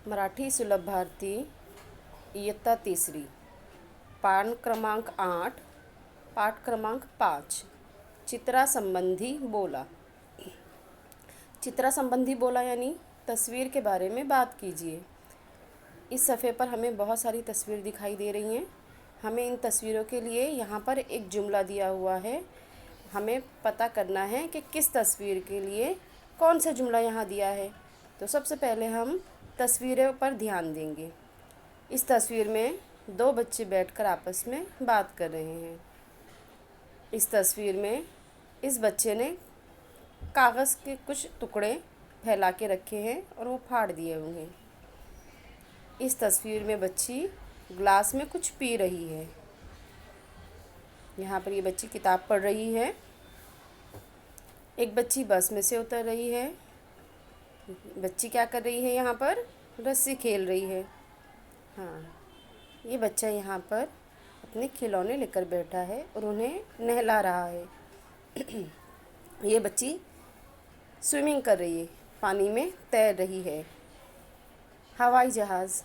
मराठी सुलभ भारती इयत्ता तिसरी पान क्रमांक 8 पाठ क्रमांक 5 चित्रासंबंधी बोला। चित्रासंबंधी बोला यानी तस्वीर के बारे में बात कीजिए। इस सफ़े पर हमें बहुत सारी तस्वीर दिखाई दे रही हैं। हमें इन तस्वीरों के लिए यहाँ पर एक जुमला दिया हुआ है। हमें पता करना है कि किस तस्वीर के लिए कौन सा जुमला यहाँ दिया है। तो सबसे पहले हम तस्वीरों पर ध्यान देंगे। इस तस्वीर में दो बच्चे बैठकर आपस में बात कर रहे हैं। इस तस्वीर में इस बच्चे ने कागज़ के कुछ टुकड़े फैला के रखे हैं और वो फाड़ दिए हुए हैं। इस तस्वीर में बच्ची ग्लास में कुछ पी रही है। यहाँ पर ये बच्ची किताब पढ़ रही है। एक बच्ची बस में से उतर रही है। बच्ची क्या कर रही है? यहाँ पर रस्सी खेल रही है। हाँ, ये बच्चा यहाँ पर अपने खिलौने लेकर बैठा है और उन्हें नहला रहा है। ये बच्ची स्विमिंग कर रही है, पानी में तैर रही है। हवाई जहाज़।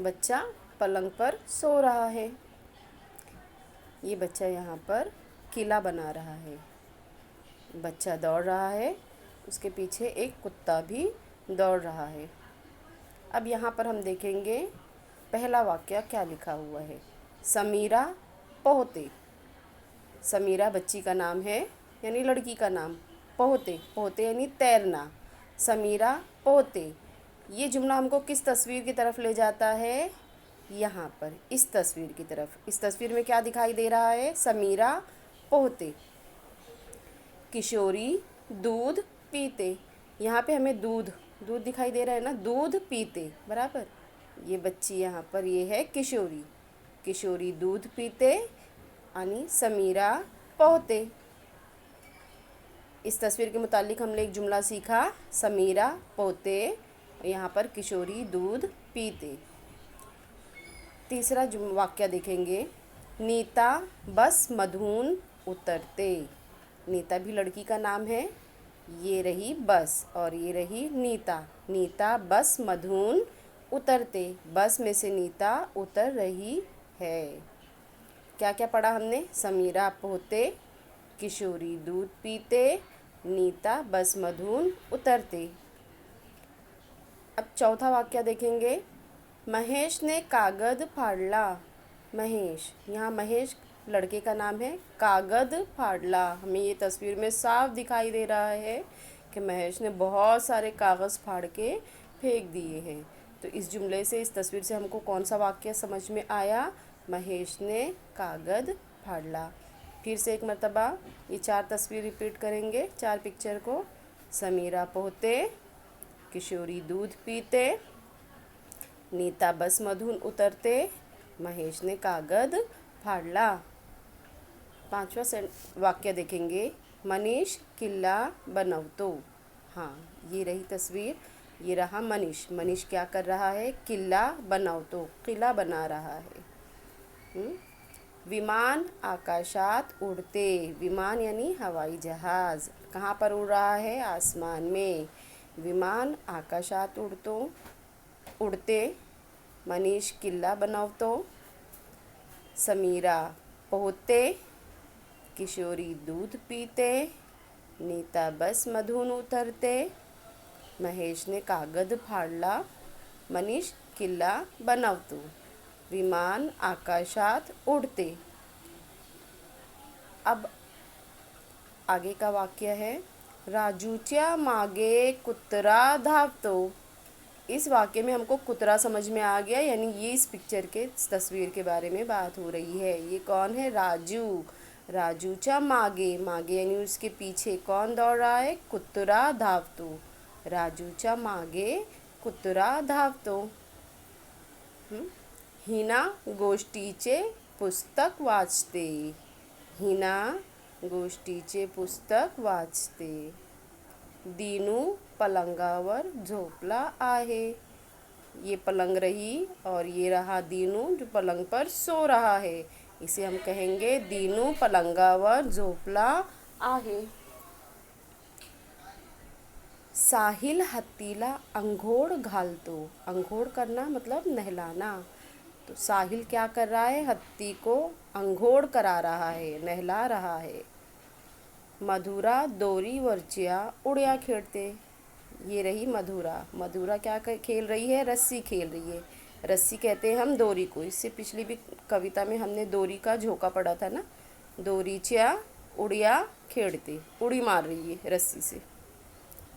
बच्चा पलंग पर सो रहा है। ये बच्चा यहाँ पर किला बना रहा है। बच्चा दौड़ रहा है, उसके पीछे एक कुत्ता भी दौड़ रहा है। अब यहाँ पर हम देखेंगे पहला वाक्य क्या लिखा हुआ है। समीरा पोहते। समीरा बच्ची का नाम है यानी लड़की का नाम। पोहते, पोहते यानी तैरना। समीरा पोहते। ये जुमला हमको किस तस्वीर की तरफ ले जाता है? यहाँ पर इस तस्वीर की तरफ। इस तस्वीर में क्या दिखाई दे रहा है? समीरा पोहते। किशोरी दूध पीते। यहाँ पे हमें दूध दूध दिखाई दे रहा है ना, दूध पीते बराबर। ये बच्ची यहाँ पर ये है किशोरी। किशोरी दूध पीते यानी समीरा पोहते। इस तस्वीर के मुतालिक हमने एक जुमला सीखा, समीरा पोहते, यहाँ पर किशोरी दूध पीते। तीसरा वाक्य देखेंगे, नीता बस मधुन उतरते। नीता भी लड़की का नाम है। ये रही बस और ये रही नीता। नीता बस मधुन उतरते। बस में से नीता उतर रही है। क्या क्या पढ़ा हमने? समीरा पोहते, किशोरी दूध पीते, नीता बस मधुन उतरते। अब चौथा वाक्य देखेंगे, महेश ने कागद फाड़ला। महेश, यहाँ महेश लड़के का नाम है। कागद फाड़ला, हमें ये तस्वीर में साफ दिखाई दे रहा है कि महेश ने बहुत सारे कागज़ फाड़ के फेंक दिए हैं। तो इस जुमले से, इस तस्वीर से हमको कौन सा वाक्य समझ में आया? महेश ने कागद फाड़ला। फिर से एक मर्तबा ये चार तस्वीर रिपीट करेंगे, चार पिक्चर को। समीरा पोहते, किशोरी दूध पीते, नीता बस मधुन उतरते, महेश ने कागद फाड़ला। पांचवा वाक्य देखेंगे, मनीष किला बनवतो। हाँ, ये रही तस्वीर, ये रहा मनीष। मनीष क्या कर रहा है? किला बनवतो, किला बना रहा है। विमान आकाशात उड़ते। विमान यानी हवाई जहाज़ कहाँ पर उड़ रहा है? आसमान में। विमान आकाशात उड़ते। मनीष किला बनवतो। समीरा पोहते, किशोरी दूध पीते, नीता बस मधुन उतरते, महेश ने कागद फाड़ला, मनीष किल्ला बनवतो, विमान आकाशात उड़ते। अब आगे का वाक्य है, राजूच्या मागे कुत्रा धावतो। इस वाक्य में हमको कुतरा समझ में आ गया, यानी ये इस पिक्चर के, इस तस्वीर के बारे में बात हो रही है। ये कौन है? राजू। राजूच्या मागे, मागे यानी उसके पीछे कौन दौड़ रहा है? कुत्रा धावतो। राजूच्या मागे कुत्रा धावतो। हिना गोष्टीचे पुस्तक वाचते। हिना गोष्टीचे पुस्तक वाचते। दीनू पलंगावर झोपला आहे। ये पलंग रही और ये रहा दीनू जो पलंग पर सो रहा है। इसे हम कहेंगे दीनू पलंगावर झोपला आहे। साहिल हत्तीला अंघोळ घालतो। अंघोळ करना मतलब नहलाना। तो साहिल क्या कर रहा है? हत्ती को अंघोळ करा रहा है, नहला रहा है। मधुरा दोरीवरच्या उड्या खेळते। ये रही मधुरा। मधुरा क्या खेल रही है? रस्सी खेल रही है। रस्सी कहते हैं हम डोरी को। इससे पिछली भी कविता में हमने डोरी का झोंका पढ़ा था ना। दोरीच्या उड्या खेळते, उड़ी मार रही है रस्सी से।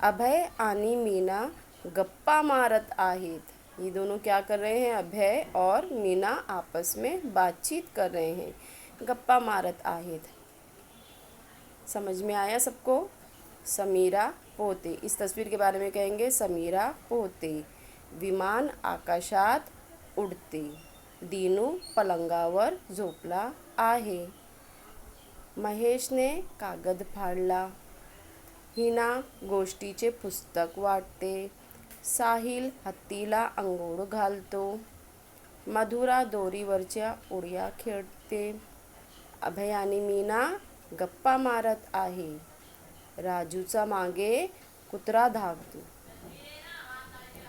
अभय आणि मीना गप्पा मारत आहेत। ये दोनों क्या कर रहे हैं? अभय और मीना आपस में बातचीत कर रहे हैं, गप्पा मारत आहेत। समझ में आया सबको? समीरा पोहते, इस तस्वीर के बारे में कहेंगे। समीरा पोहते, विमान आकाशात उडते, दीनू पलंगावर झोपला आहे, महेशने कागद फाडला, हिना गोष्टीचे पुस्तक वाटते, साहिल हत्तीला अंघोळ घालतो, मधुरा दोरीवरच्या उड्या खेळते, अभय आणि मीना गप्पा मारत आहे, राजूचा मागे कुत्रा धावतो,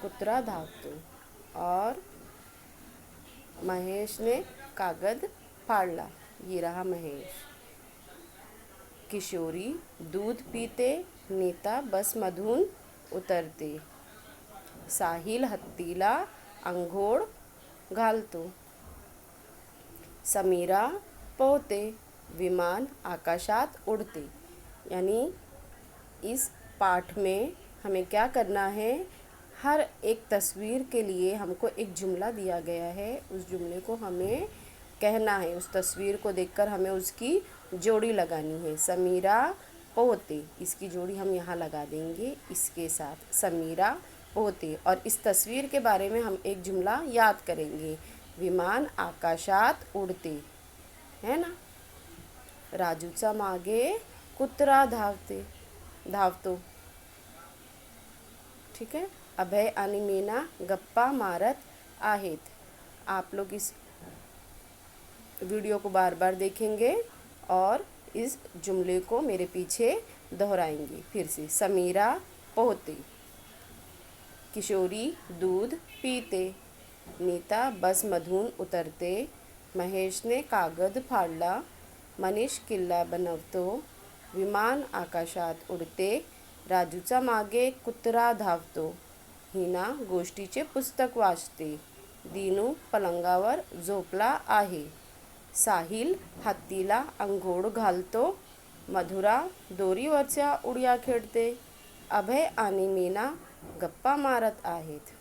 कुत्रा धावतो और महेश ने कागद फाड़ला। ये रहा महेश। किशोरी दूध पीते, नीता बसमधून उतरते, साहिल हत्तीला अंघोळ घालतो, समीरा पोहते, विमान आकाशात उड़ते। यानी इस पाठ में हमें क्या करना है? हर एक तस्वीर के लिए हमको एक जुमला दिया गया है, उस जुमले को हमें कहना है। उस तस्वीर को देखकर हमें उसकी जोड़ी लगानी है। समीरा पोहते, इसकी जोड़ी हम यहाँ लगा देंगे इसके साथ, समीरा पोहते। और इस तस्वीर के बारे में हम एक जुमला याद करेंगे, विमान आकाशात उडते, है ना। राजूचा मागे कुत्रा धावतो। ठीक है। अभय आणि मीना गप्पा मारत आहेत। आप लोग इस वीडियो को बार बार देखेंगे और इस जुमले को मेरे पीछे दोहराएंगे। फिर से, समीरा पोहते, किशोरी दूध पीते, नीता बसमधून उतरते, महेशने कागद फाडला, मनीष किल्ला बनवतो, विमान आकाशात उडते, राजूचा मागे कुत्रा धावतो, हिना गोष्टीचे पुस्तक वाचते, दीनू पलंगावर झोपला आहे, साहिल हत्तीला अंघोळ घालतो, मधुरा दोरीवरच्या उड्या खेळते, अभय आणि मीना गप्पा मारत आहेत।